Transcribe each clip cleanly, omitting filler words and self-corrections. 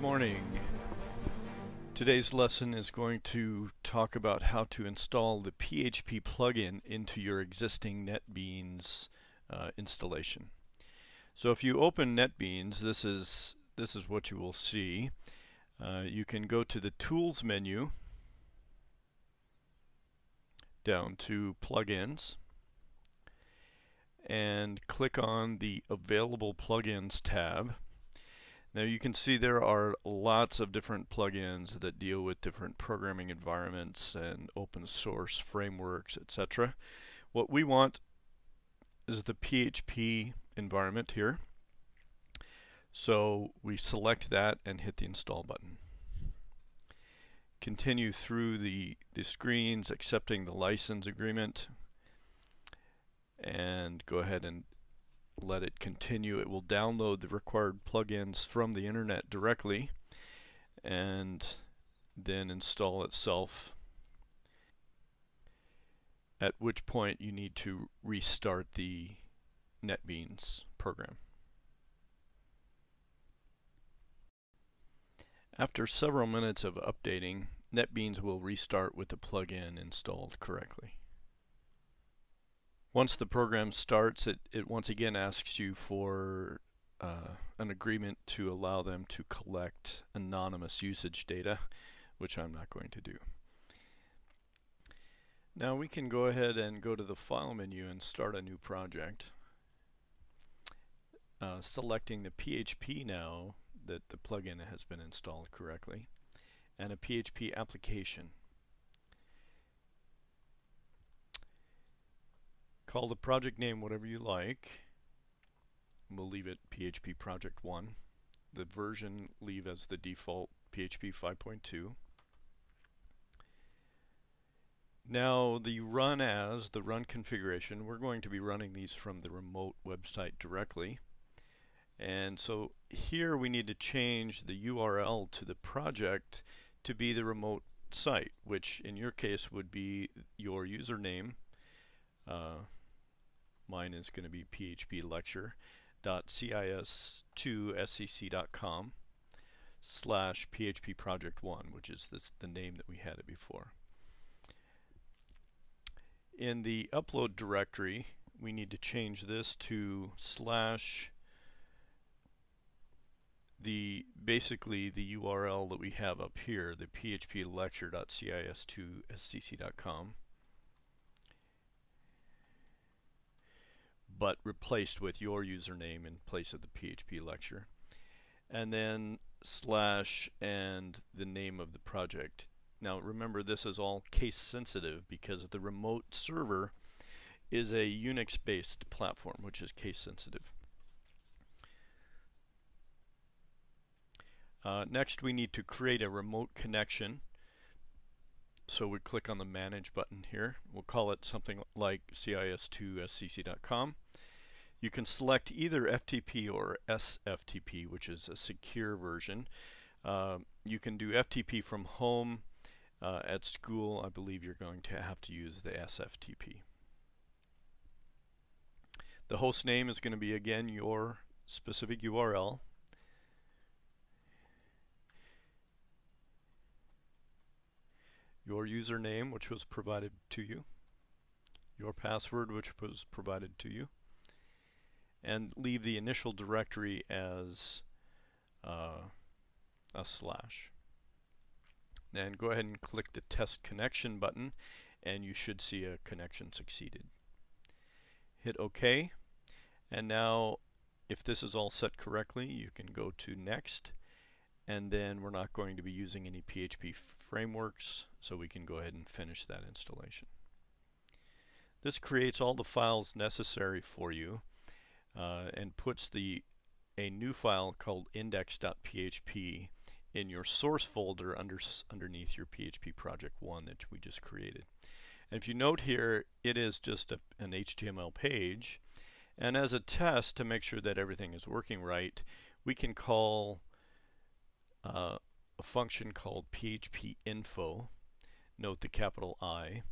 morning. Today's lesson is going to talk about how to install the PHP plugin into your existing Netbeans installation. So if you open Netbeans, this is what you will see. You can go to the Tools menu, down to Plugins, and click on the Available Plugins tab. Now you can see there are lots of different plugins that deal with different programming environments and open source frameworks, etc. What we want is the PHP environment here. So we select that and hit the install button. Continue through the screens, accepting the license agreement, and go ahead and let it continue. It will download the required plugins from the internet directly and then install itself, at which point you need to restart the Netbeans program. After several minutes of updating, Netbeans will restart with the plugin installed correctly. Once the program starts, it once again asks you for an agreement to allow them to collect anonymous usage data, which I'm not going to do. Now we can go ahead and go to the File menu and start a new project. Selecting the PHP now that the plugin has been installed correctly, and a PHP application. Call the project name whatever you like. We'll leave it PHP Project 1. The version leave as the default PHP 5.2. Now the run configuration, we're going to be running these from the remote website directly. And so here we need to change the URL to the project to be the remote site, which in your case would be your username. Mine is going to be phplecture.cis2scc.com/phpproject1, which is the name that we had it before. In the upload directory, we need to change this to basically the URL that we have up here, the phplecture.cis2scc.com, but replaced with your username in place of the PHP lecture, and then / and the name of the project. Now remember, this is all case sensitive because the remote server is a Unix based platform, which is case sensitive. Next we need to create a remote connection. So we click on the Manage button here. We'll call it something like cis2scc.com. You can select either FTP or SFTP, which is a secure version. You can do FTP from home. At school, I believe you're going to have to use the SFTP. The host name is going to be, again, your specific URL. Your username, which was provided to you, your password, which was provided to you, and leave the initial directory as a /. Then go ahead and click the Test Connection button, and you should see a connection succeeded. Hit OK, and now if this is all set correctly, you can go to Next. And then we're not going to be using any PHP frameworks, so we can go ahead and finish that installation. This creates all the files necessary for you and puts a new file called index.php in your source folder underneath your PHP Project 1 that we just created. And if you note here, it is just an HTML page, and as a test to make sure that everything is working right, we can call a function called PHP Info, note the capital I,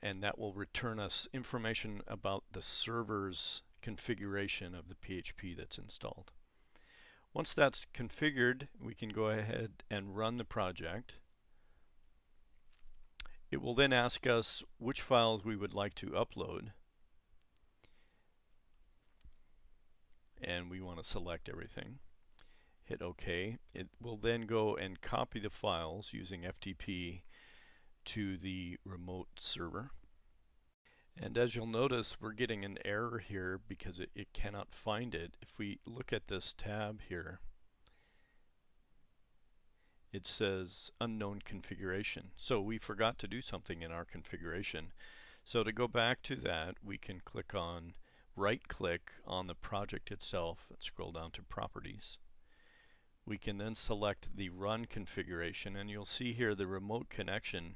and that will return us information about the server's configuration of the PHP that's installed. Once that's configured, we can go ahead and run the project. It will then ask us which files we would like to upload, and we want to select everything. Hit OK. It will then go and copy the files using FTP to the remote server. And as you'll notice, we're getting an error here because it cannot find it. If we look at this tab here, it says unknown configuration. So we forgot to do something in our configuration. So to go back to that, we can right click on the project itself and scroll down to properties. We can then select the run configuration, and you'll see here the remote connection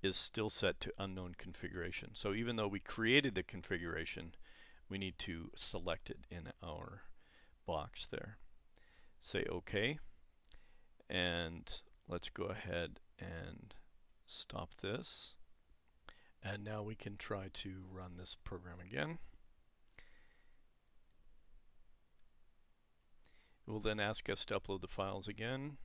is still set to unknown configuration. So even though we created the configuration, we need to select it in our box there. Say OK, and let's go ahead and stop this. And now we can try to run this program again. It will then ask us to upload the files again,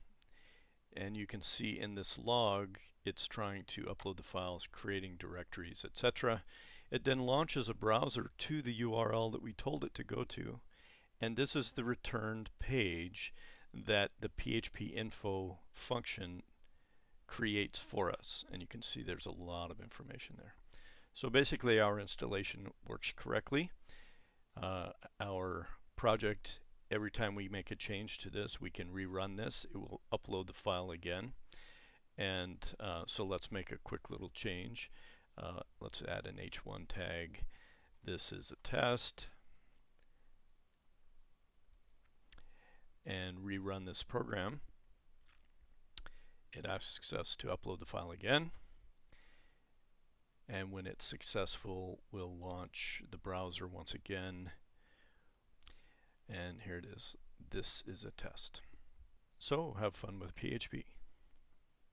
and you can see in this log it's trying to upload the files, creating directories, etc. It then launches a browser to the URL that we told it to go to, and this is the returned page that the PHP Info function creates for us, and you can see there's a lot of information there. So basically our installation works correctly. Our project, every time we make a change to this, we can rerun this. It will upload the file again. And so let's make a quick little change. Let's add an H1 tag. This is a test. And rerun this program. It asks us to upload the file again. And when it's successful, we'll launch the browser once again. And here it is. This is a test. So have fun with PHP.